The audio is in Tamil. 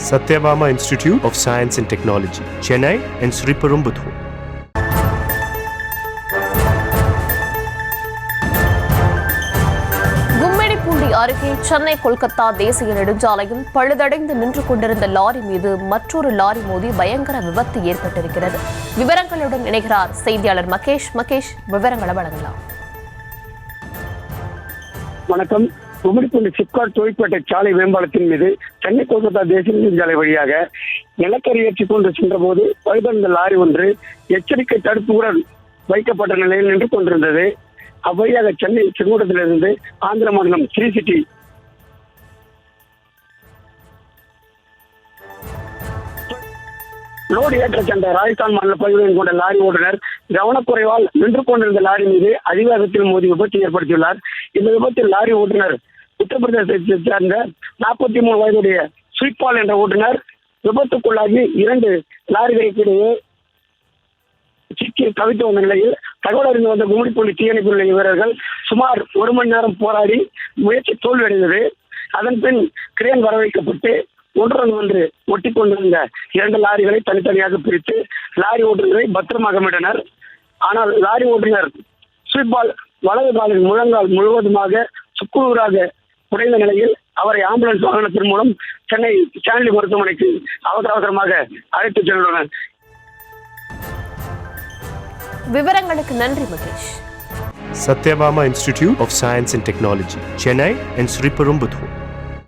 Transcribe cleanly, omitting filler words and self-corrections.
Satyabama Institute of Science and Technology, Chennai and Sriperumbudur. Gummidipoondi அருகே சென்னை கொல்கத்தா தேசிய நெடுஞ்சாலையில் பழுதடைந்து நின்று கொண்டிருந்த லாரி மீது மற்றொரு லாரி மோதி பயங்கர விபத்து ஏற்பட்டிருக்கிறது. விவரங்களுடன் இணைகிறார் செய்தியாளர் மகேஷ். விவரங்களை வழங்கலாம். வணக்கம். கும்மிடிப்பூண்டி சிப்காட் தொழிற்பேட்டை சாலை மேம்பாலத்தின் மீது சென்னை கொல்கத்தா தேசிய நெடுஞ்சாலை வழியாக நிலக்கரி ஏற்றிக் கொண்டு சென்ற போது பழுதடைந்த லாரி ஒன்று எச்சரிக்கை தடுப்புடன் வைக்கப்பட்ட நிலையில் நின்று கொண்டிருந்தது. அவ்வழியாக சென்னை செங்கோட்டத்திலிருந்து ஆந்திர மாநிலம் ஸ்ரீ சிட்டி லோடு ஏற்ற சென்ற ராஜஸ்தான் மாநில பகுதியில் கொண்ட லாரி ஓட்டுநர் கவனக்குறைவால் நின்று கொண்டிருந்த லாரி மீது அதிவேகத்தில் மோதி விபத்து ஏற்படுத்தியுள்ளார். இந்த விபத்தில் லாரி ஓட்டுநர் உத்தரப்பிரதேசத்தை சேர்ந்த 43 வயதுடைய ஸ்வீட்பால் என்ற ஓட்டுநர் விபத்துக்குள்ளாகி 2 லாரிகளுக்கிடையே சிக்கி தவித்து வந்த நிலையில் தகவல் அறிந்து வந்த கும்மிடிப்பூண்டி தீயணைப்பு நிலைய வீரர்கள் சுமார் 1 மணி நேரம் போராடி முயற்சி தோல்வியடைந்தது. அதன் பின் கிரேன் வரவைக்கப்பட்டு ஒன்றுடன் ஒன்று ஒட்டி கொண்டிருந்த 2 லாரிகளை தனித்தனியாக பிரித்து லாரி ஓட்டுநரை பத்திரமாக மீட்டனர். ஆனால் லாரி ஓட்டுநர் ஸ்வீட்பால் வலது காலின் முழங்கால் முழுவதுமாக சுக்குநூறாக உடைந்த நிலையில் அவரை ஆம்புலன்ஸ் வாகனத்தின் மூலம் சென்னை ஸ்டான்லி மருத்துவமனைக்கு அவசரமாக அழைத்துச் சென்றுள்ளனர். விவரங்களுக்கு நன்றி Mahesh. Satyabama Institute of Science and Technology, Chennai and Sriperumbudur.